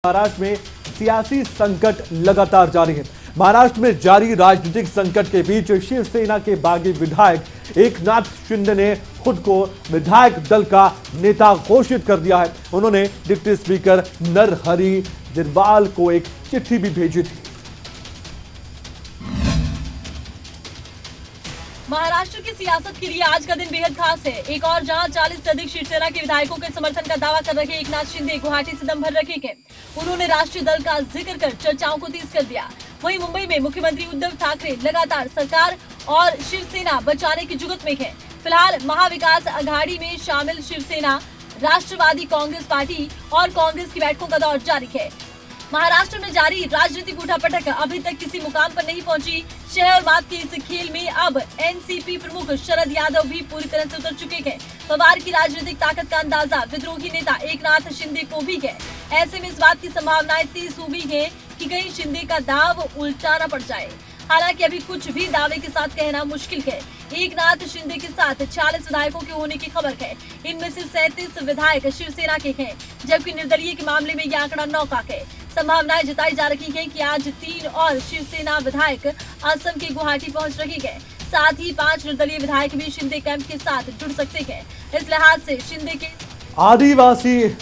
महाराष्ट्र में सियासी संकट लगातार जारी है। महाराष्ट्र में जारी राजनीतिक संकट के बीच शिवसेना के बागी विधायक एकनाथ शिंदे ने खुद को विधायक दल का नेता घोषित कर दिया है। उन्होंने डिप्टी स्पीकर नरहरि झिरवाल को एक चिट्ठी भी भेजी थी। महाराष्ट्र की सियासत के लिए आज का दिन बेहद खास है। एक और जहां 40 से अधिक शिवसेना के विधायकों के समर्थन का दावा कर रहे एकनाथ शिंदे गुवाहाटी से दम भर रखेंगे। उन्होंने राष्ट्रीय दल का जिक्र कर चर्चाओं को तेज कर दिया। वहीं मुंबई में मुख्यमंत्री उद्धव ठाकरे लगातार सरकार और शिवसेना बचाने की जुगत में है। फिलहाल महाविकास अघाड़ी में शामिल शिवसेना, राष्ट्रवादी कांग्रेस पार्टी और कांग्रेस की बैठकों का दौर जारी है। महाराष्ट्र में जारी राजनीतिक उठापटक अभी तक किसी मुकाम पर नहीं पहुंची। शहर और बात के इस खेल में अब एनसीपी प्रमुख शरद यादव भी पूरी तरह से उतर चुके हैं। पवार की राजनीतिक ताकत का अंदाजा विद्रोही नेता एकनाथ शिंदे को भी है। ऐसे में इस बात की संभावनाएं तेज हो गई है कि कहीं शिंदे का दाव उल्टा न पड़ जाए। हालांकि अभी कुछ भी दावे के साथ कहना मुश्किल है। एकनाथ शिंदे के साथ 40 विधायकों के होने की खबर है। इनमें से 37 विधायक शिवसेना के हैं, जबकि निर्दलीय के मामले में यह आंकड़ा 9 का है। संभावनाएं जताई जा रही है कि आज 3 और शिवसेना विधायक असम के गुवाहाटी पहुंच रहे हैं। साथ ही 5 निर्दलीय विधायक भी शिंदे कैंप के साथ जुड़ सकते हैं। इस लिहाज से शिंदे के आदिवासी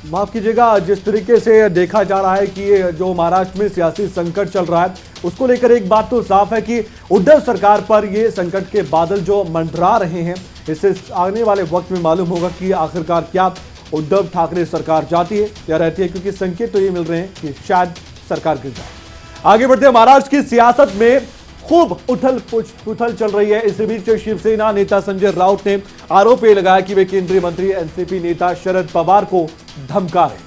माफ कीजिएगा, जिस तरीके से देखा जा रहा है कि ये जो महाराष्ट्र में सियासी संकट चल रहा है, उसको लेकर एक बात तो साफ है कि उद्धव सरकार पर ये संकट के बादल जो मंडरा रहे हैं, इससे आने वाले वक्त में मालूम होगा कि आखिरकार क्या उद्धव ठाकरे सरकार जाती है या रहती है, क्योंकि संकेत तो ये मिल रहे हैं कि शायद सरकार गिर जाए। आगे बढ़ते हैं। महाराष्ट्र की सियासत में खूब उथल पुथल चल रही है। इसी बीच शिवसेना नेता संजय राउत ने आरोप ये लगाया कि वे केंद्रीय मंत्री एनसीपी नेता शरद पवार को धमका रहे हैं।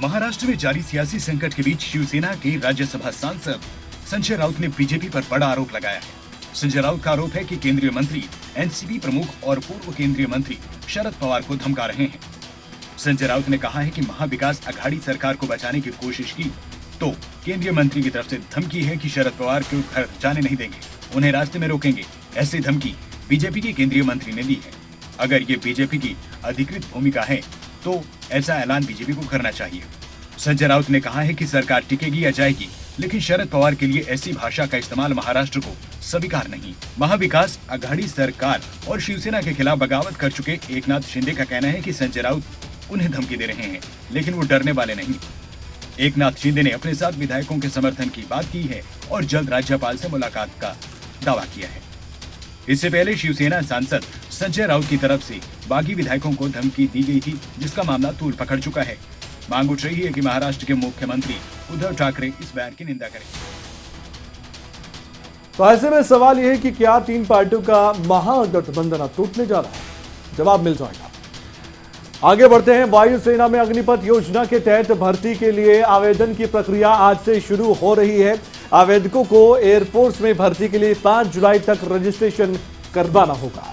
महाराष्ट्र में जारी सियासी संकट के बीच शिवसेना के राज्यसभा सांसद संजय राउत ने बीजेपी पर बड़ा आरोप लगाया है। संजय राउत का आरोप है कि केंद्रीय मंत्री एनसीपी प्रमुख और पूर्व केंद्रीय मंत्री शरद पवार को धमका रहे हैं। संजय राउत ने कहा है कि महाविकास अघाड़ी सरकार को बचाने की कोशिश की तो केंद्रीय मंत्री की तरफ से धमकी है कि शरद पवार को घर जाने नहीं देंगे, उन्हें रास्ते में रोकेंगे। ऐसी धमकी बीजेपी के केंद्रीय मंत्री ने दी है। अगर ये बीजेपी की अधिकृत भूमिका है तो ऐसा ऐलान बीजेपी को करना चाहिए। संजय राउत ने कहा है कि सरकार टिकेगी या जाएगी, लेकिन शरद पवार के लिए ऐसी भाषा का इस्तेमाल महाराष्ट्र को स्वीकार नहीं। महाविकास अघाड़ी सरकार और शिवसेना के खिलाफ बगावत कर चुके एकनाथ शिंदे का कहना है कि संजय राउत उन्हें धमकी दे रहे हैं, लेकिन वो डरने वाले नहीं। एकनाथ शिंदे ने अपने साथ विधायकों के समर्थन की बात की है और जल्द राज्यपाल से मुलाकात का दावा किया है। इससे पहले शिवसेना सांसद संजय राउत की तरफ से बागी विधायकों को धमकी दी गई थी, जिसका मामला तूल पकड़ चुका है। मांग उठ रही है कि महाराष्ट्र के मुख्यमंत्री उद्धव ठाकरे इस बयान की निंदा करें। तो ऐसे में सवाल यह है कि क्या 3 पार्टियों का महागठबंधन टूटने जा रहा है? जवाब मिल जाएगा। आगे बढ़ते हैं। वायुसेना में अग्निपथ योजना के तहत भर्ती के लिए आवेदन की प्रक्रिया आज से शुरू हो रही है। आवेदकों को एयरफोर्स में भर्ती के लिए 5 जुलाई तक रजिस्ट्रेशन करवाना होगा।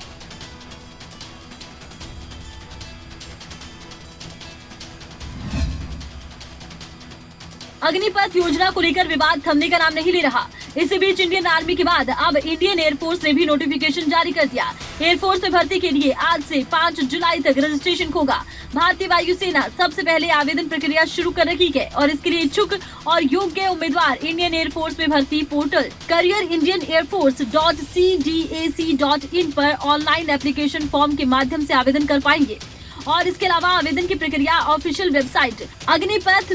अग्निपथ योजना को लेकर विवाद थमने का नाम नहीं ले रहा। इसी बीच इंडियन आर्मी के बाद अब इंडियन एयरफोर्स ने भी नोटिफिकेशन जारी कर दिया। एयरफोर्स में भर्ती के लिए आज से 5 जुलाई तक रजिस्ट्रेशन होगा। भारतीय वायुसेना सबसे पहले आवेदन प्रक्रिया शुरू कर रही है और इसके लिए इच्छुक और योग्य उम्मीदवार इंडियन एयरफोर्स में भर्ती पोर्टल careerindianairforce.cdac.in पर ऑनलाइन एप्लीकेशन फॉर्म के माध्यम से आवेदन कर पाएंगे। और इसके अलावा आवेदन की प्रक्रिया ऑफिशियल वेबसाइट अग्निपथ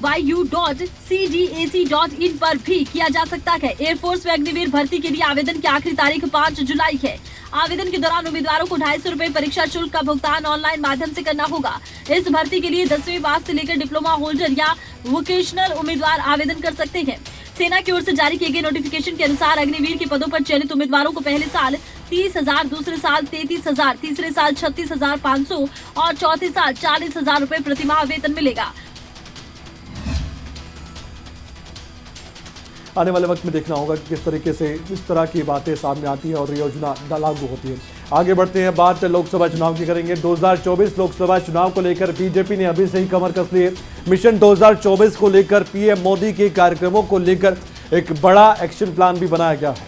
vayu.cdac.in पर भी किया जा सकता है। एयरफोर्स में अग्निवीर भर्ती के लिए आवेदन की आखिरी तारीख 5 जुलाई है। आवेदन के दौरान उम्मीदवारों को 250 रुपए परीक्षा शुल्क का भुगतान ऑनलाइन माध्यम से करना होगा। इस भर्ती के लिए 10वीं पास से लेकर डिप्लोमा होल्डर या वोकेशनल उम्मीदवार आवेदन कर सकते हैं। सेना की ओर से जारी किए गए नोटिफिकेशन के अनुसार अग्निवीर के पदों पर चयनित उम्मीदवारों को पहले साल 30,000, दूसरे साल 33,000, तीसरे साल 36,500 और चौथे साल 40,000 रुपए प्रतिमाह वेतन मिलेगा। आने वाले वक्त में देखना होगा कि किस तरीके से इस तरह की बातें सामने आती है और योजना लागू होती है। आगे बढ़ते हैं। बात लोकसभा चुनाव की करेंगे। 2024 लोकसभा चुनाव को लेकर बीजेपी ने अभी से ही कमर कस ली है। मिशन 2024 को लेकर पीएम मोदी के कार्यक्रमों को लेकर एक बड़ा एक्शन प्लान भी बनाया गया है।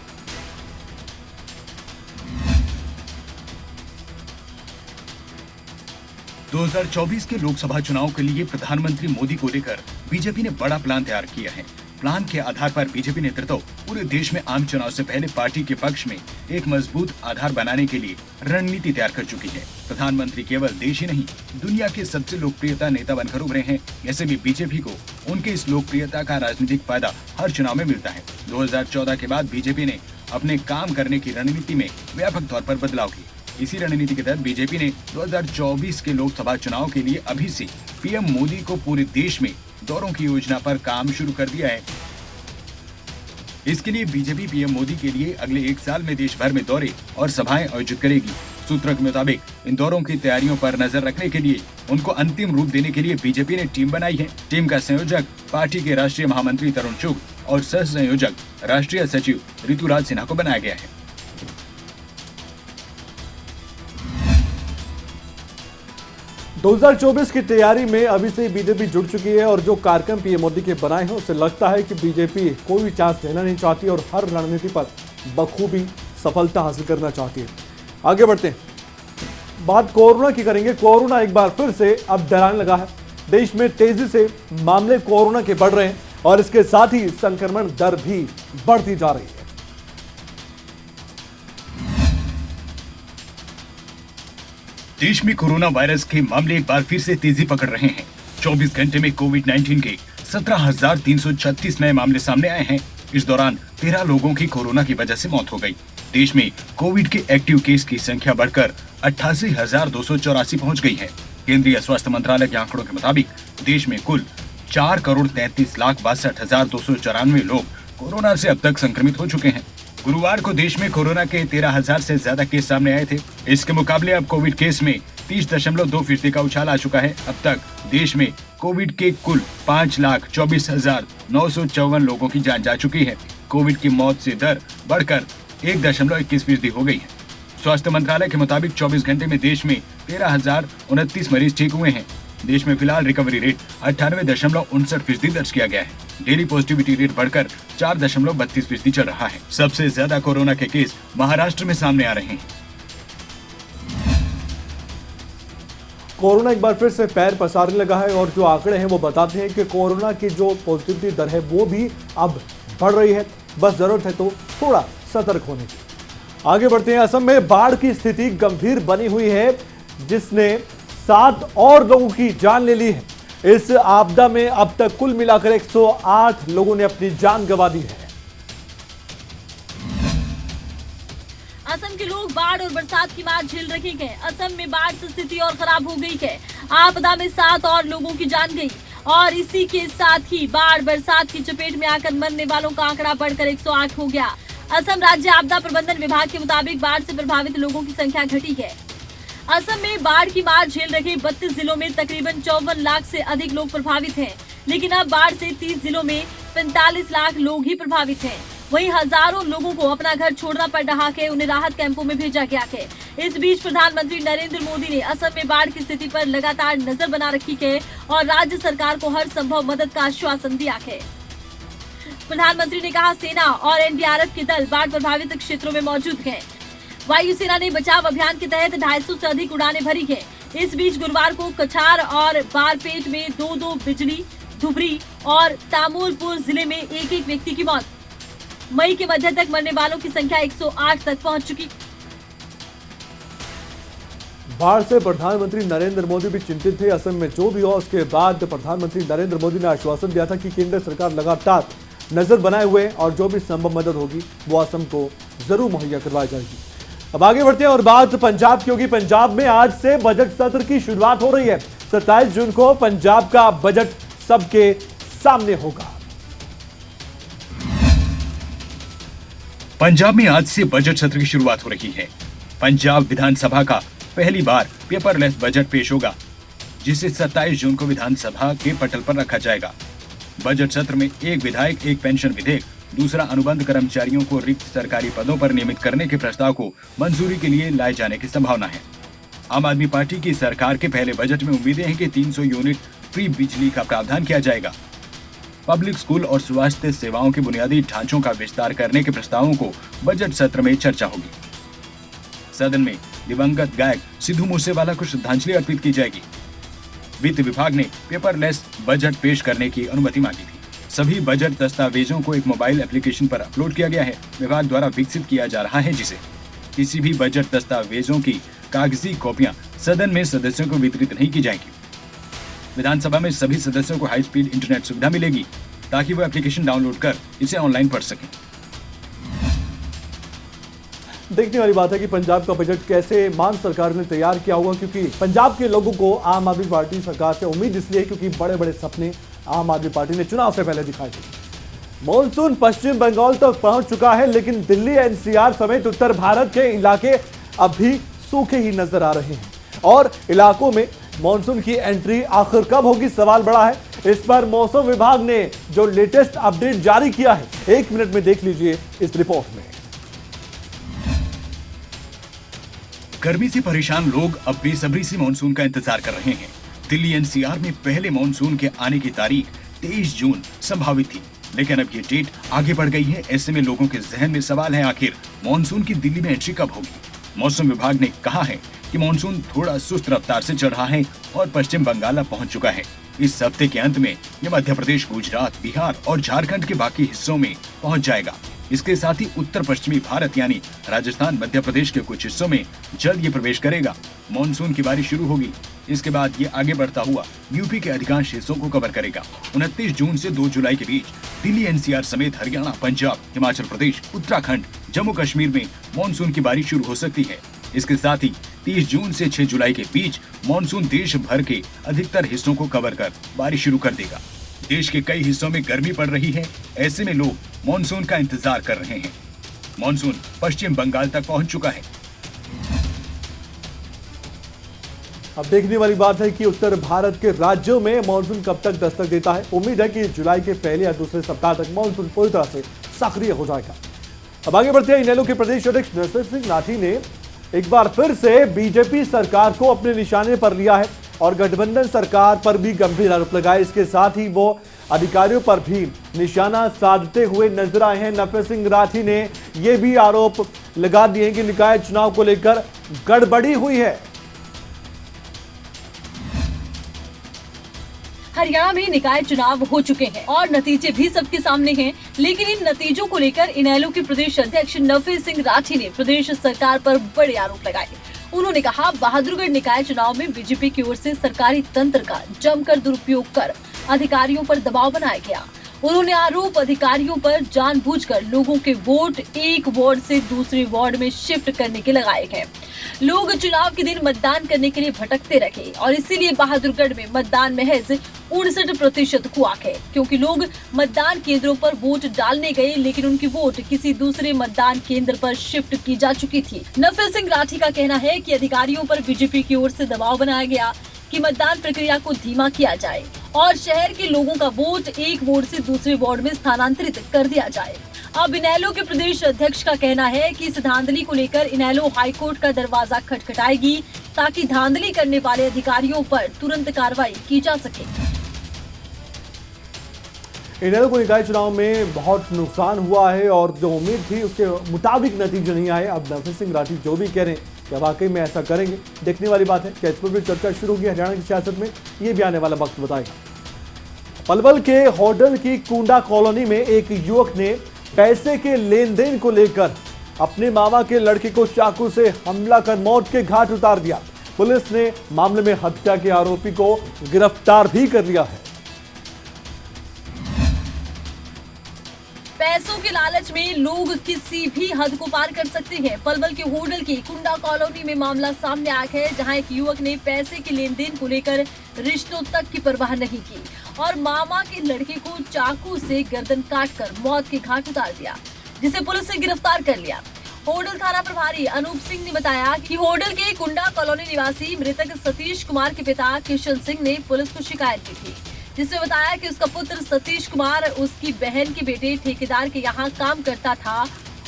2024 के लोकसभा चुनाव के लिए प्रधानमंत्री मोदी को लेकर बीजेपी ने बड़ा प्लान तैयार किया है। प्लान के आधार पर बीजेपी नेतृत्व पूरे देश में आम चुनाव से पहले पार्टी के पक्ष में एक मजबूत आधार बनाने के लिए रणनीति तैयार कर चुकी है। प्रधानमंत्री केवल देश ही नहीं, दुनिया के सबसे लोकप्रियता नेता बनकर उभरे हैं। ऐसे में बीजेपी को उनके इस लोकप्रियता का राजनीतिक फायदा हर चुनाव में मिलता है। 2014 के बाद बीजेपी ने अपने काम करने की रणनीति में व्यापक तौर पर बदलाव किए। इसी रणनीति के तहत बीजेपी ने 2024 के लोकसभा चुनाव के लिए अभी से पीएम मोदी को पूरे देश में दौरों की योजना पर काम शुरू कर दिया है। इसके लिए बीजेपी पीएम मोदी के लिए अगले 1 साल में देश भर में दौरे और सभाएं आयोजित करेगी। सूत्रों के मुताबिक इन दौरों की तैयारियों पर नजर रखने के लिए उनको अंतिम रूप देने के लिए बीजेपी ने टीम बनाई है। टीम का संयोजक पार्टी के राष्ट्रीय महामंत्री तरुण चुग और सह संयोजक राष्ट्रीय सचिव ऋतुराज सिन्हा को बनाया गया है। 2024 की तैयारी में अभी से बीजेपी जुट चुकी है और जो कार्यक्रम पीएम मोदी के बनाए हैं उससे लगता है कि बीजेपी कोई भी चांस लेना नहीं चाहती और हर रणनीति पर बखूबी सफलता हासिल करना चाहती है। आगे बढ़ते हैं, बात कोरोना की करेंगे। कोरोना एक बार फिर से अब डराने लगा है। देश में तेजी से मामले कोरोना के बढ़ रहे हैं और इसके साथ ही संक्रमण दर भी बढ़ती जा रही है। देश में कोरोना वायरस के मामले एक बार फिर से तेजी पकड़ रहे हैं। 24 घंटे में कोविड-19 के 17,336 नए मामले सामने आए हैं। इस दौरान 13 लोगों की कोरोना की वजह से मौत हो गई। देश में कोविड के एक्टिव केस की संख्या बढ़कर 88,284 पहुंच गई है। केंद्रीय स्वास्थ्य मंत्रालय के आंकड़ों के मुताबिक देश में कुल 4,33,62,294 लोग कोरोना से अब तक संक्रमित हो चुके हैं। गुरुवार को देश में कोरोना के 13,000 से ज्यादा केस सामने आए थे। इसके मुकाबले अब कोविड केस में 30.2% का उछाल आ चुका है। अब तक देश में कोविड के कुल 5,24,954 लोगों की जान जा चुकी है। कोविड की मौत से दर बढ़कर 1.21% हो गई है। स्वास्थ्य मंत्रालय के मुताबिक 24 घंटे में देश में 13,029 मरीज ठीक हुए हैं। देश में फिलहाल रिकवरी रेट 98.59% दर्ज किया गया है। डेली पॉजिटिविटी रेट बढ़कर 4.32% चल रहा है। सबसे ज्यादा कोरोना के केस महाराष्ट्र में सामने आ रहे हैं। कोरोना एक बार फिर से पैर पसारने लगा है और जो आंकड़े हैं वो बताते हैं कि कोरोना की जो पॉजिटिविटी दर है वो भी अब बढ़ रही है। बस जरूरत है तो थोड़ा सतर्क होने की। आगे बढ़ते हैं। असम में बाढ़ की स्थिति गंभीर बनी हुई है, जिसने 7 और लोगों की जान ले ली है। इस आपदा में अब तक कुल मिलाकर 108 लोगों ने अपनी जान गंवा दी है। असम के लोग बाढ़ और बरसात की मार झेल रहे हैं। असम में बाढ़ से स्थिति और खराब हो गई है। आपदा में 7 और लोगों की जान गई और इसी के साथ ही बाढ़ बरसात की चपेट में आकर मरने वालों का आंकड़ा बढ़कर 108 हो गया। असम राज्य आपदा प्रबंधन विभाग के मुताबिक बाढ़ से प्रभावित लोगों की संख्या घटी है। असम में बाढ़ की मार झेल रहे 32 जिलों में तकरीबन 54 लाख से अधिक लोग प्रभावित हैं, लेकिन अब बाढ़ से 30 जिलों में 45 लाख लोग ही प्रभावित हैं। वहीं हजारों लोगों को अपना घर छोड़ना पड़ रहा है, उन्हें राहत कैंपों में भेजा गया है। इस बीच प्रधानमंत्री नरेंद्र मोदी ने असम में बाढ़ की स्थिति पर लगातार नजर बना रखी है और राज्य सरकार को हर संभव मदद का आश्वासन दिया है। प्रधानमंत्री ने कहा, सेना और एनडीआरएफ के दल बाढ़ प्रभावित क्षेत्रों में मौजूद हैं। वायुसेना ने बचाव अभियान के तहत 250 से अधिक उड़ानें भरी है। इस बीच गुरुवार को कछार और बारपेट में 2 बिजली, धुबरी और तामुलपुर जिले में एक व्यक्ति की मौत। मई के मध्य तक मरने वालों की संख्या 108 तक पहुंच चुकी। बाढ़ से प्रधानमंत्री नरेंद्र मोदी भी चिंतित थे। असम में जो भी हुआ उसके बाद प्रधानमंत्री नरेंद्र मोदी ने आश्वासन दिया था कि केंद्र सरकार लगातार नजर बनाए हुए और जो भी संभव मदद होगी वो असम को जरूर मुहैया करवाई जाएगी। अब आगे बढ़ते हैं और बात पंजाब की होगी। पंजाब में आज से बजट सत्र की शुरुआत हो रही है। 27 जून को पंजाब का बजट सबके सामने होगा। पंजाब में आज से बजट सत्र की शुरुआत हो रही है। पंजाब विधानसभा का पहली बार पेपरलेस बजट पेश होगा, जिसे 27 जून को विधानसभा के पटल पर रखा जाएगा। बजट सत्र में एक विधायक, एक पेंशन विधेयक, दूसरा अनुबंध कर्मचारियों को रिक्त सरकारी पदों पर नियमित करने के प्रस्ताव को मंजूरी के लिए लाए जाने की संभावना है। आम आदमी पार्टी की सरकार के पहले बजट में उम्मीदें हैं कि 300 यूनिट फ्री बिजली का प्रावधान किया जाएगा। पब्लिक स्कूल और स्वास्थ्य सेवाओं के बुनियादी ढांचों का विस्तार करने के प्रस्तावों को बजट सत्र में चर्चा होगी। सदन में दिवंगत गायक सिद्धू मूसेवाला को श्रद्धांजलि अर्पित की जाएगी। वित्त विभाग ने पेपरलेस बजट पेश करने की अनुमति मांगी थी। सभी बजट दस्तावेजों को एक मोबाइल एप्लीकेशन पर अपलोड किया गया है। विभाग द्वारा विकसित किया जा रहा है, जिसे किसी भी बजट दस्तावेजों की कागजी कॉपियां सदन में सदस्यों को वितरित नहीं की जाएंगी। विधानसभा में सभी सदस्यों को हाई स्पीड इंटरनेट सुविधा मिलेगी ताकि वो एप्लीकेशन डाउनलोड कर इसे ऑनलाइन पढ़ सकें। देखने वाली बात है कि पंजाब का बजट कैसे मान सरकार ने तैयार किया होगा, क्योंकि पंजाब के लोगों को आम आदमी पार्टी सरकार से उम्मीद इसलिए क्योंकि बड़े बड़े सपने आम आदमी पार्टी ने चुनाव से पहले दिखाए थे। मॉनसून पश्चिम बंगाल तक पहुंच चुका है, लेकिन दिल्ली एनसीआर समेत उत्तर भारत के इलाके अभी सूखे ही नजर आ रहे हैं और इलाकों में मॉनसून की एंट्री आखिर कब होगी, सवाल बड़ा है। इस पर मौसम विभाग ने जो लेटेस्ट अपडेट जारी किया है, 1 मिनट में देख लीजिए इस रिपोर्ट में। गर्मी से परेशान लोग अब बेसब्री से मानसून का इंतजार कर रहे हैं। दिल्ली एनसीआर में पहले मानसून के आने की तारीख 23 जून संभावित थी, लेकिन अब ये डेट आगे बढ़ गई है। ऐसे में लोगों के जहन में सवाल है, आखिर मानसून की दिल्ली में एंट्री कब होगी। मौसम विभाग ने कहा है कि मानसून थोड़ा सुस्त रफ्तार से चल रहा है और पश्चिम बंगाल पहुंच चुका है। इस हफ्ते के अंत में यह मध्य प्रदेश, गुजरात, बिहार और झारखंड के बाकी हिस्सों में पहुंच जाएगा। इसके साथ ही उत्तर पश्चिमी भारत यानी राजस्थान, मध्य प्रदेश के कुछ हिस्सों में जल्द ये प्रवेश करेगा। मानसून की बारिश शुरू होगी। इसके बाद ये आगे बढ़ता हुआ यूपी के अधिकांश हिस्सों को कवर करेगा। 29 जून से 2 जुलाई के बीच दिल्ली एनसीआर समेत हरियाणा, पंजाब, हिमाचल प्रदेश, उत्तराखंड, जम्मू कश्मीर में मानसून की बारिश शुरू हो सकती है। इसके साथ ही 30 जून से 6 जुलाई के बीच मानसून देश भर के अधिकतर हिस्सों को कवर कर बारिश शुरू कर देगा। देश के कई हिस्सों में गर्मी पड़ रही है, ऐसे में लोग मानसून का इंतजार कर रहे हैं। मानसून पश्चिम बंगाल तक पहुंच चुका है। अब देखने वाली बात है कि उत्तर भारत के राज्यों में मानसून कब तक दस्तक देता है। उम्मीद है कि जुलाई के पहले या दूसरे सप्ताह तक मानसून पूरी तरह से सक्रिय हो जाएगा। अब आगे बढ़ते हैं। इनेलो के प्रदेश अध्यक्ष नरसिंह सिंह राठी ने एक बार फिर से बीजेपी सरकार को अपने निशाने पर लिया है और गठबंधन सरकार पर भी गंभीर आरोप लगाए। इसके साथ ही वो अधिकारियों पर भी निशाना साधते हुए नजर आए हैं। नरसिंह सिंह राठी ने यह भी आरोप लगा दिए कि निकाय चुनाव को लेकर गड़बड़ी हुई है। हरियाणा में निकाय चुनाव हो चुके हैं और नतीजे भी सबके सामने हैं, लेकिन इन नतीजों को लेकर इनेलो के प्रदेश अध्यक्ष नरसिंह सिंह राठी ने प्रदेश सरकार पर बड़े आरोप लगाए। उन्होंने कहा, बहादुरगढ़ निकाय चुनाव में बीजेपी की ओर से सरकारी तंत्र का जमकर दुरुपयोग कर अधिकारियों पर दबाव बनाया गया। उन्होंने आरोप अधिकारियों पर जानबूझकर लोगों के वोट एक वार्ड से दूसरे वार्ड में शिफ्ट करने के लगाए हैं। लोग चुनाव के दिन मतदान करने के लिए भटकते रहे और इसीलिए बहादुरगढ़ में मतदान महज 59% हुआ है, क्योंकि लोग मतदान केंद्रों पर वोट डालने गए, लेकिन उनकी वोट किसी दूसरे मतदान केंद्र पर शिफ्ट की जा चुकी थी। नरसिंह सिंह राठी का कहना है कि अधिकारियों पर बीजेपी की ओर से दबाव बनाया गया कि मतदान प्रक्रिया को धीमा किया जाए और शहर के लोगों का वोट एक वार्ड से दूसरे वार्ड में स्थानांतरित कर दिया जाए। अब इनेलो के प्रदेश अध्यक्ष का कहना है कि इस धांधली को लेकर इनेलो हाईकोर्ट का दरवाजा खटखटाएगी ताकि धांधली करने वाले अधिकारियों पर तुरंत कार्रवाई की जा सके। इनेलो को निकाय चुनाव में बहुत नुकसान हुआ है और जो उम्मीद थी उसके मुताबिक नतीजे नहीं आए। अब नरसिंह सिंह राठी जो भी कह रहे हैं क्या वाकई में ऐसा करेंगे, देखने वाली बात है। क्या इस पर भी चर्चा शुरू हुई हरियाणा की सियासत में, ये भी आने वाला वक्त बताएगा। पलवल के होडल की कुंडा कॉलोनी में एक युवक ने पैसे के लेन देन को लेकर अपने मामा के लड़के को चाकू से हमला कर मौत के घाट उतार दिया। पुलिस ने मामले में हत्या के आरोपी को गिरफ्तार भी कर लिया है। पैसों के लालच में लोग किसी भी हद को पार कर सकते हैं। पलवल के होडल की कुंडा कॉलोनी में मामला सामने आया है, जहां एक युवक ने पैसे के लेन देन को लेकर रिश्तों तक की परवाह नहीं की और मामा के लड़के को चाकू से गर्दन काटकर मौत के घाट उतार दिया, जिसे पुलिस ने गिरफ्तार कर लिया। होडल थाना प्रभारी अनूप सिंह ने बताया कि होडल के कुंडा कॉलोनी निवासी मृतक सतीश कुमार के पिता किशन सिंह ने पुलिस को शिकायत की थी, जिसमें बताया कि उसका पुत्र सतीश कुमार उसकी बहन के बेटे ठेकेदार के यहाँ काम करता था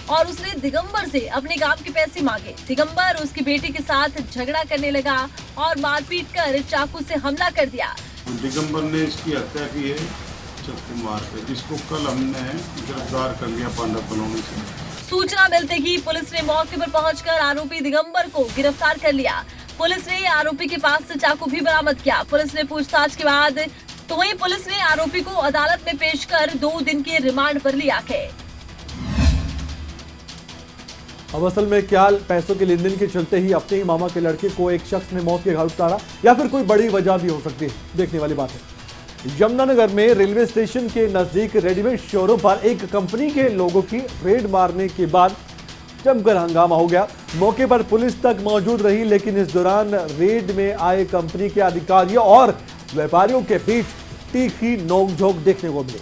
और उसने दिगंबर से अपने काम के पैसे मांगे। दिगंबर उसकी बेटे के साथ झगड़ा करने लगा और मारपीट कर चाकू से हमला कर दिया। दिगंबर ने इसकी हत्या की है चाकू मार कर, जिसको कल हमने गिरफ्तार कर लिया पांडा कॉलोनी से। सूचना मिलते ही पुलिस ने मौके पर पहुंचकर आरोपी दिगंबर को गिरफ्तार कर लिया। पुलिस ने आरोपी के पास से चाकू भी बरामद किया। पुलिस ने पूछताछ के बाद तो वहीं पुलिस ने आरोपी को अदालत में पेश कर 2 दिन के रिमांड पर लिया है। अब असल में क्या पैसों के लेन देन के चलते ही अपने ही मामा के लड़के को एक शख्स ने मौत के घाट उतारा या फिर कोई बड़ी वजह भी हो सकती है, देखने वाली बात है। यमुनानगर में रेलवे स्टेशन के नजदीक रेडीमेड शोरूम पर एक कंपनी के लोगों की रेड मारने के बाद जमकर हंगामा हो गया। मौके पर पुलिस तक मौजूद रही, लेकिन इस दौरान रेड में आए कंपनी के अधिकारियों और व्यापारियों के बीच तीखी नोकझोंक देखने को मिली।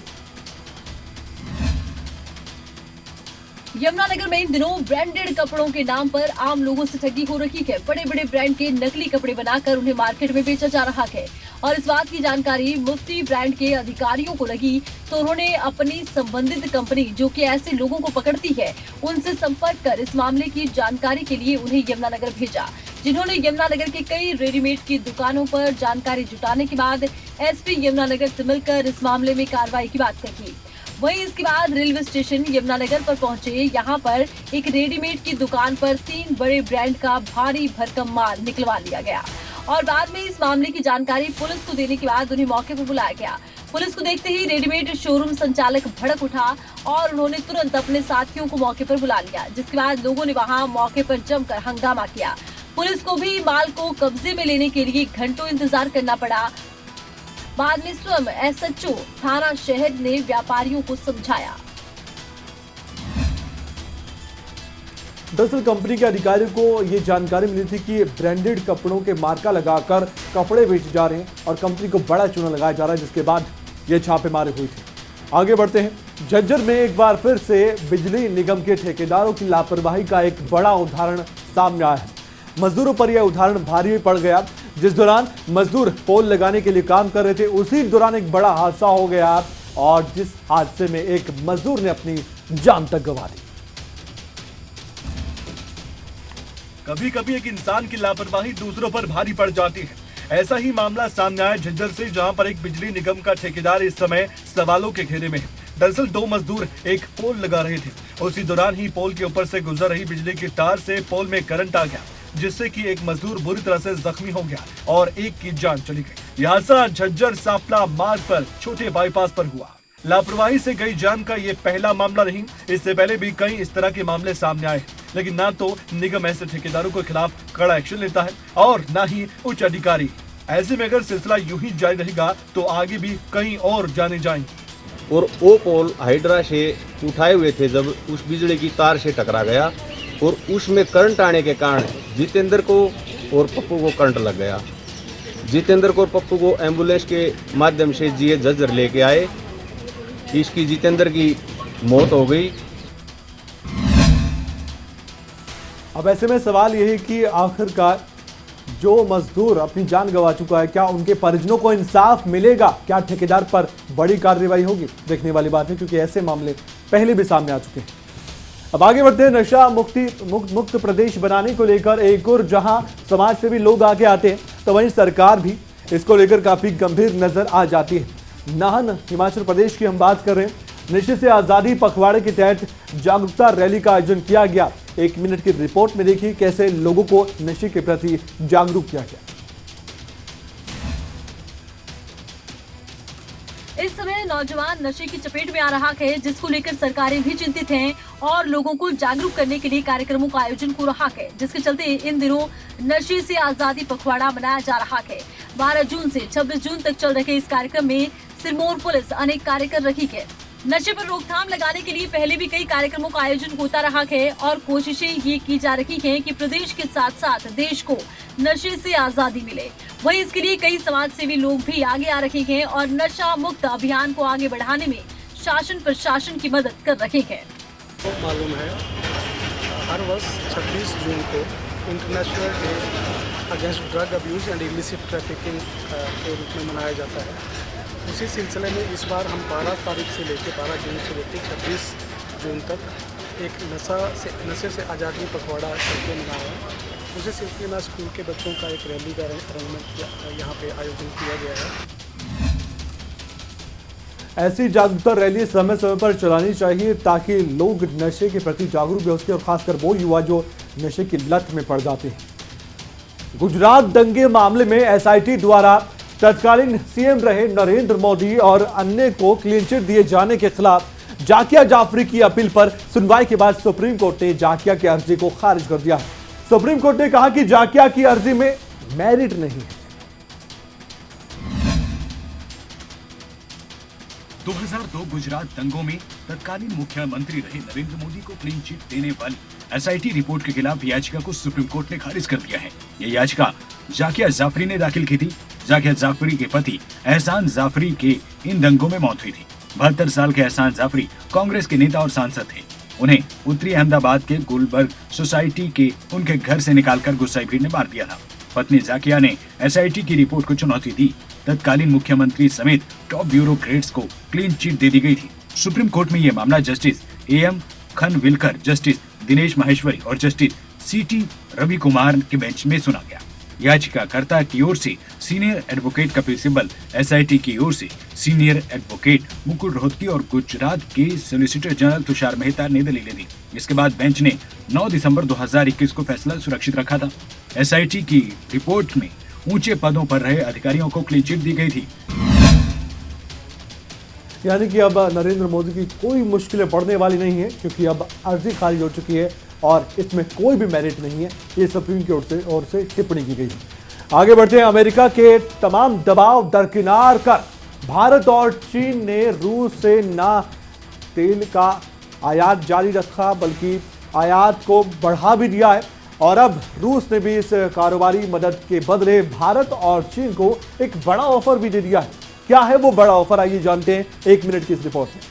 यमुनानगर में इन दिनों ब्रांडेड कपड़ों के नाम पर आम लोगों से ठगी हो रही है। बड़े बड़े ब्रांड के नकली कपड़े बनाकर उन्हें मार्केट में बेचा जा रहा है और इस बात की जानकारी मुफ्ती ब्रांड के अधिकारियों को लगी तो उन्होंने अपनी संबंधित कंपनी जो कि ऐसे लोगों को पकड़ती है उनसे संपर्क कर इस मामले की जानकारी के लिए उन्हें यमुनानगर भेजा, जिन्होंने यमुनानगर के कई रेडीमेड की दुकानों पर जानकारी जुटाने के बाद एसपी यमुनानगर से मिलकर इस मामले में कार्रवाई की बात कही। वहीं इसके बाद रेलवे स्टेशन यमुनानगर पर पहुंचे। यहां पर एक रेडीमेड की दुकान पर 3 बड़े ब्रांड का भारी भरकम माल निकलवा लिया गया और बाद में इस मामले की जानकारी पुलिस को देने के बाद उन्हें मौके पर बुलाया गया। पुलिस को देखते ही रेडीमेड शोरूम संचालक भड़क उठा और उन्होंने तुरंत अपने साथियों को मौके पर बुला लिया, जिसके बाद लोगों ने वहां मौके पर जमकर हंगामा किया। पुलिस को भी माल को कब्जे में लेने के लिए घंटों इंतजार करना पड़ा। बाद में स्वयं एसएचओ थाना शहर ने व्यापारियों को समझाया। दरअसल कंपनी के अधिकारियों को ये जानकारी मिली थी कि ब्रांडेड कपड़ों के मार्का लगाकर कपड़े बेचे जा रहे हैं और कंपनी को बड़ा चूना लगाया जा रहा है, जिसके बाद ये छापेमारी हुई थी। आगे बढ़ते हैं। झज्जर में एक बार फिर से बिजली निगम के ठेकेदारों की लापरवाही का एक बड़ा उदाहरण सामने आया है। मजदूरों पर यह उदाहरण भारी पड़ गया। जिस दौरान मजदूर पोल लगाने के लिए काम कर रहे थे, उसी दौरान एक बड़ा हादसा हो गया और जिस हादसे में एक मजदूर ने अपनी जान तक गंवा दी। कभी कभी एक इंसान की लापरवाही दूसरों पर भारी पड़ जाती है। ऐसा ही मामला सामने आया झज्जर से, जहां पर एक बिजली निगम का ठेकेदार इस समय सवालों के घेरे में है। दरअसल 2 मजदूर एक पोल लगा रहे थे। उसी दौरान ही पोल के ऊपर से गुजर रही बिजली की तार से पोल में करंट आ गया, जिससे कि एक मजदूर बुरी तरह से जख्मी हो गया और एक की जान चली गई। यह हादसा झज्जर सापला मार्ग पर छोटे बाईपास पर हुआ। लापरवाही से गई जान का ये पहला मामला नहीं, इससे पहले भी कई इस तरह के मामले सामने आए, लेकिन ना तो निगम ऐसे ठेकेदारों के खिलाफ कड़ा एक्शन लेता है और ना ही उच्च अधिकारी। ऐसे में अगर सिलसिला यूं ही जारी रहेगा तो आगे भी कहीं और जाने जाएंगे। और वो पोल हाइड्रा से उठाए हुए थे जब उस बिजली की तार से टकरा गया और उसमें करंट आने के कारण जितेंद्र को और पप्पू को करंट लग गया। जितेंद्र को और पप्पू को एम्बुलेंस के माध्यम से जीए झज्जर लेके आए। इसकी जितेंद्र की मौत हो गई। अब ऐसे में सवाल यही कि आखिरकार जो मजदूर अपनी जान गंवा चुका है, क्या उनके परिजनों को इंसाफ मिलेगा? क्या ठेकेदार पर बड़ी कार्रवाई होगी? देखने वाली बात है, क्योंकि ऐसे मामले पहले भी सामने आ चुके हैं। अब आगे बढ़ते हैं। नशा मुक्त प्रदेश बनाने को लेकर एक और जहां समाज से भी लोग आगे आते हैं, तो वहीं सरकार भी इसको लेकर काफी गंभीर नजर आ जाती है। नाहन हिमाचल प्रदेश की हम बात कर रहे हैं। नशे से आजादी पखवाड़े के तहत जागरूकता रैली का आयोजन किया गया। 1 मिनट की रिपोर्ट में देखिए कैसे लोगों को नशे के प्रति जागरूक किया गया। इस समय नौजवान नशे की चपेट में आ रहा है, जिसको लेकर सरकारें भी चिंतित हैं और लोगों को जागरूक करने के लिए कार्यक्रमों का आयोजन हो रहा है, जिसके चलते इन दिनों नशे से आजादी पखवाड़ा मनाया जा रहा है। 12 जून से 26 जून तक चल रहे इस कार्यक्रम में सिरमौर पुलिस अनेक कार्य कर रही है। नशे पर रोकथाम लगाने के लिए पहले भी कई कार्यक्रमों का आयोजन होता रहा है और कोशिशें ये की जा रही हैं कि प्रदेश के साथ साथ देश को नशे से आजादी मिले। वहीं इसके लिए कई समाज सेवी लोग भी आगे आ रहे हैं और नशा मुक्त अभियान को आगे बढ़ाने में शासन प्रशासन की मदद कर रहे हैं। तो मालूम है हर वर्ष 26 जून को international day against drug abuse and illicit trafficking के रूप में मनाया जाता है। उसी सिलसिले में इस बार हम 12 तारीख से लेकर 12 जून से लेकर 26 जून तक एक नशे से आज़ादी पखवाड़ा करके मनाया है। उसी सिलसिले में स्कूल के बच्चों का एक रैली का अरेंजमेंट यहाँ पे आयोजन किया गया है। ऐसी जागरूकता रैली समय समय पर चलानी चाहिए ताकि लोग नशे के प्रति जागरूक हो सके और खासकर वो युवा जो नशे की लत में पड़ जाते हैं। गुजरात दंगे मामले में एसआईटी द्वारा तत्कालीन सीएम रहे नरेंद्र मोदी और अन्य को क्लीन चिट दिए जाने के खिलाफ जाकिया जाफरी की अपील पर सुनवाई के बाद सुप्रीम कोर्ट ने जाकिया की अर्जी को खारिज कर दिया है। सुप्रीम कोर्ट ने कहा कि जाकिया की अर्जी में मेरिट नहीं है। 2002 गुजरात दंगों में तत्कालीन मुख्यमंत्री रहे नरेंद्र मोदी को क्लीन चिट देने वाली एसआईटी रिपोर्ट के खिलाफ याचिका को सुप्रीम कोर्ट ने खारिज कर दिया है। यह याचिका जाकिया जाफरी ने दाखिल की थी। जाकिया जाफरी के पति एहसान जाफरी के इन दंगों में मौत हुई थी। 72 साल के एहसान जाफरी कांग्रेस के नेता और सांसद थे। उन्हें उत्तरी अहमदाबाद के गुलबर्ग सोसाइटी के उनके घर से निकालकर गुस्साई भीड़ ने मार दिया था। पत्नी जाकिया ने एसआईटी की रिपोर्ट को चुनौती दी। तत्कालीन मुख्यमंत्री समेत टॉप ब्यूरोक्रेट्स को क्लीन चिट दे दी गई थी। सुप्रीम कोर्ट में यह मामला justice am Khanwilkar, justice Dinesh Maheshwari और जस्टिस सीटी रवि कुमार के बेंच में सुना गया। याचिकाकर्ता की ओर से senior advocate Kapil Sibal, SIT की ओर से सीनियर एडवोकेट मुकुल रोहतगी और गुजरात के सॉलिसिटर जनरल तुषार मेहता ने दलीलें दी। इसके बाद बेंच ने 9 दिसंबर 2021 को फैसला सुरक्षित रखा था। एसआईटी की रिपोर्ट में ऊंचे पदों पर रहे अधिकारियों को क्लीन चिट दी गई थी। यानी कि अब नरेंद्र मोदी की कोई मुश्किलें पड़ने वाली नहीं है, क्योंकि अब अर्जी खारिज हो चुकी है और इसमें कोई भी मेरिट नहीं है। ये सुप्रीम कोर्ट से ओर से टिप्पणी की गई है। आगे बढ़ते हैं। अमेरिका के तमाम दबाव दरकिनार कर भारत और चीन ने रूस से न तेल का आयात जारी रखा बल्कि आयात को बढ़ा भी दिया है। और अब रूस ने भी इस कारोबारी मदद के बदले भारत और चीन को एक बड़ा ऑफर भी दे दिया है। क्या है वो बड़ा ऑफर, आइए जानते हैं 1 मिनट की इस रिपोर्ट में।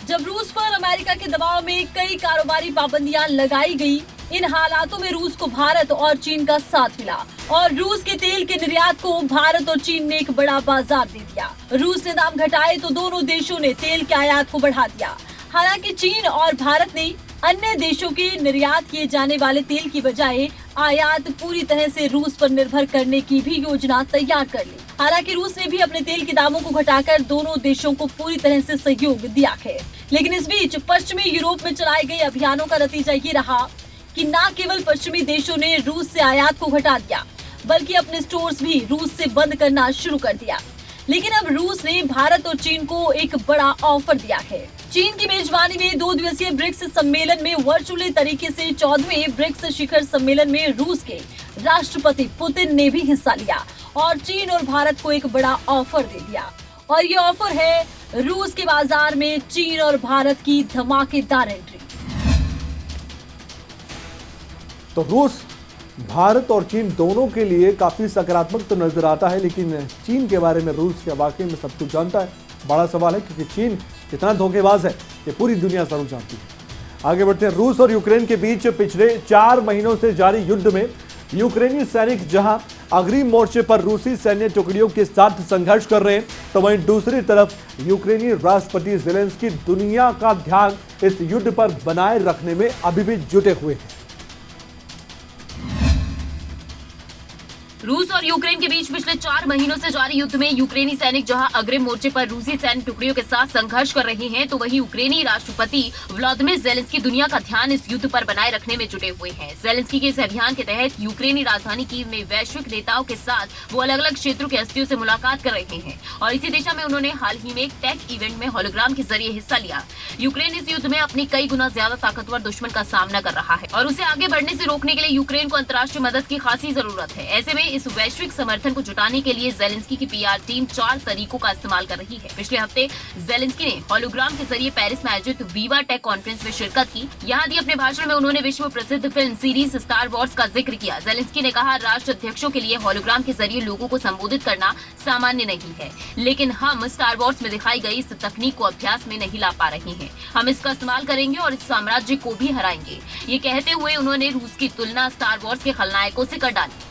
जब रूस पर अमेरिका के दबाव में कई कारोबारी पाबंदियां लगाई गई, इन हालातों में रूस को भारत और चीन का साथ मिला और रूस के तेल के निर्यात को भारत और चीन ने एक बड़ा बाजार दे दिया। रूस ने दाम घटाए तो दोनों देशों ने तेल के आयात को बढ़ा दिया। हालांकि चीन और भारत ने अन्य देशों के निर्यात किए जाने वाले तेल की बजाय आयात पूरी तरह से रूस पर निर्भर करने की भी योजना तैयार कर ली। हालांकि रूस ने भी अपने तेल के दामों को घटाकर दोनों देशों को पूरी तरह से सहयोग दिया है। लेकिन इस बीच पश्चिमी यूरोप में चलाए गए अभियानों का नतीजा ये रहा कि न केवल पश्चिमी देशों ने रूस से आयात को घटा दिया, बल्कि अपने स्टोर्स भी रूस से बंद करना शुरू कर दिया। लेकिन अब रूस ने भारत और चीन को एक बड़ा ऑफर दिया है। चीन की मेजबानी में 2 दिवसीय ब्रिक्स सम्मेलन में वर्चुअली तरीके से 14वें ब्रिक्स शिखर सम्मेलन में रूस के राष्ट्रपति पुतिन ने भी हिस्सा लिया और चीन और भारत को एक बड़ा ऑफर दे दिया। और ये ऑफर है रूस के बाजार में चीन और भारत की धमाकेदार एंट्री। तो रूस, भारत और चीन दोनों के लिए काफी सकारात्मक तो नजर आता है, लेकिन चीन के बारे में रूस के वाकई में सब कुछ जानता है। बड़ा सवाल है, क्योंकि चीन कितना धोखेबाज है ये पूरी दुनिया जरूर जानती है। आगे बढ़ते हैं। रूस और यूक्रेन के बीच पिछले 4 महीनों से जारी युद्ध में यूक्रेनी सैनिक जहां अग्रिम मोर्चे पर रूसी सैन्य टुकड़ियों के साथ संघर्ष कर रहे हैं, तो वहीं दूसरी तरफ यूक्रेनी राष्ट्रपति ज़ेलेंस्की दुनिया का ध्यान इस युद्ध पर बनाए रखने में अभी भी जुटे हुए हैं। रूस और यूक्रेन के बीच पिछले 4 महीनों से जारी युद्ध में यूक्रेनी सैनिक जहां अग्रिम मोर्चे पर रूसी सैन्य टुकड़ियों के साथ संघर्ष कर रहे हैं, तो वहीं यूक्रेनी राष्ट्रपति व्लादिमीर ज़ेलेंस्की दुनिया का ध्यान इस युद्ध पर बनाए रखने में जुटे हुए हैं। ज़ेलेंस्की के इस अभियान के तहत यूक्रेनी राजधानी कीव में वैश्विक नेताओं के साथ वो अलग अलग क्षेत्रों के हस्तियों से मुलाकात कर रहे हैं और इसी दिशा में उन्होंने हाल ही में एक टेक इवेंट में होलोग्राम के जरिए हिस्सा लिया। यूक्रेन इस युद्ध में अपनी कई गुना ज्यादा ताकतवर दुश्मन का सामना कर रहा है और उसे आगे बढ़ने से रोकने के लिए यूक्रेन को अंतर्राष्ट्रीय मदद की खासी जरूरत है। ऐसे में इस वैश्विक समर्थन को जुटाने के लिए ज़ेलेंस्की की पीआर टीम 4 तरीकों का इस्तेमाल कर रही है। पिछले हफ्ते ज़ेलेंस्की ने होलोग्राम के जरिए पेरिस में आयोजित वीवा टेक कॉन्फ्रेंस में शिरकत की। यहाँ दिए अपने भाषण में उन्होंने विश्व प्रसिद्ध फिल्म सीरीज स्टार वॉर्स का जिक्र किया। ज़ेलेंस्की ने कहा, राष्ट्र अध्यक्षों के लिए होलोग्राम के जरिए लोगों को संबोधित करना सामान्य नहीं है, लेकिन हम स्टार वॉर्स में दिखाई गई इस तकनीक को अभ्यास में नहीं ला पा रहे हैं। हम इसका इस्तेमाल करेंगे और इस साम्राज्य को भी हराएंगे। ये कहते हुए उन्होंने रूस की तुलना स्टार वॉर्स के खलनायकों से कर डाली।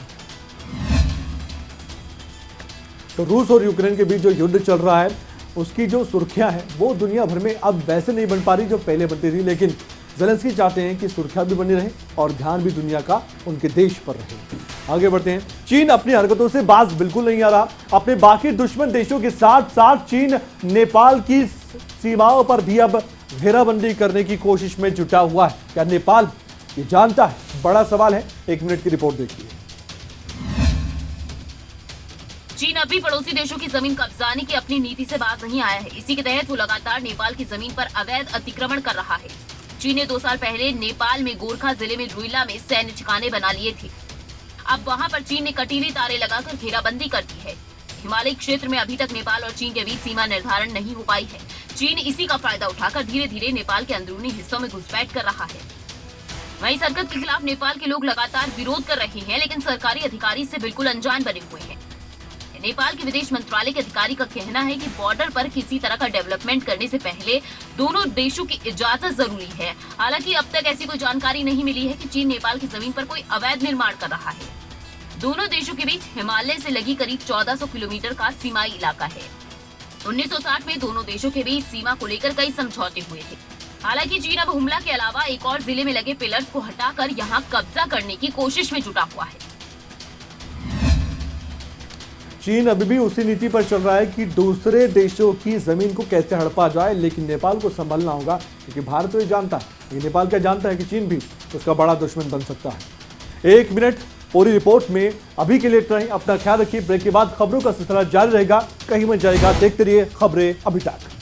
तो रूस और यूक्रेन के बीच जो युद्ध चल रहा है उसकी जो सुर्खियां हैं वो दुनिया भर में अब वैसे नहीं बन पा रही जो पहले बनती थी, लेकिन ज़ेलेंस्की चाहते हैं कि सुर्खियां भी बनी रहे और ध्यान भी दुनिया का उनके देश पर रहे। आगे बढ़ते हैं। चीन अपनी हरकतों से बाज बिल्कुल नहीं आ रहा। अपने बाकी दुश्मन देशों के साथ साथ चीन नेपाल की सीमाओं पर भी अब घेराबंदी करने की कोशिश में जुटा हुआ है। क्या नेपाल ये जानता है? बड़ा सवाल है। 1 मिनट की रिपोर्ट देखिए। चीन अब भी पड़ोसी देशों की जमीन कब्जाने की अपनी नीति से बाज नहीं आया है। इसी के तहत वो लगातार नेपाल की जमीन पर अवैध अतिक्रमण कर रहा है। चीन ने 2 साल पहले नेपाल में गोरखा जिले में रुइला में सैन्य ठिकाने बना लिए थे। अब वहां पर चीन ने कटीली तारे लगाकर घेराबंदी कर दी है। हिमालय क्षेत्र में अभी तक नेपाल और चीन के बीच सीमा निर्धारण नहीं हो पाई है। चीन इसी का फायदा उठाकर धीरे धीरे नेपाल के अंदरूनी हिस्सों में घुसपैठ कर रहा है। वहीं इस हरकत के खिलाफ नेपाल के लोग लगातार विरोध कर रहे हैं, लेकिन सरकारी अधिकारी इससे बिल्कुल अनजान बने हुए हैं। नेपाल के विदेश मंत्रालय के अधिकारी का कहना है कि बॉर्डर पर किसी तरह का डेवलपमेंट करने से पहले दोनों देशों की इजाजत जरूरी है। हालांकि अब तक ऐसी कोई जानकारी नहीं मिली है कि चीन नेपाल की जमीन पर कोई अवैध निर्माण कर रहा है। दोनों देशों के बीच हिमालय से लगी करीब 1400 किलोमीटर का सीमाई इलाका है। 1960 में दोनों देशों के बीच सीमा को लेकर कई समझौते हुए थे। हालांकि चीन अब हुमला के अलावा एक और जिले में लगे पिलर्स को हटाकर यहां कब्जा करने की कोशिश में जुटा हुआ है। चीन अभी भी उसी नीति पर चल रहा है कि दूसरे देशों की जमीन को कैसे हड़पा जाए, लेकिन नेपाल को संभलना होगा, क्योंकि भारत तो ये जानता है, ये नेपाल क्या जानता है कि चीन भी उसका बड़ा दुश्मन बन सकता है। 1 मिनट पूरी रिपोर्ट में अभी के लिए इतना ही। अपना ख्याल रखिए। ब्रेक के बाद खबरों का सिलसिला जारी रहेगा, कहीं मत जाएगा। देखते रहिए खबरें अभी तक।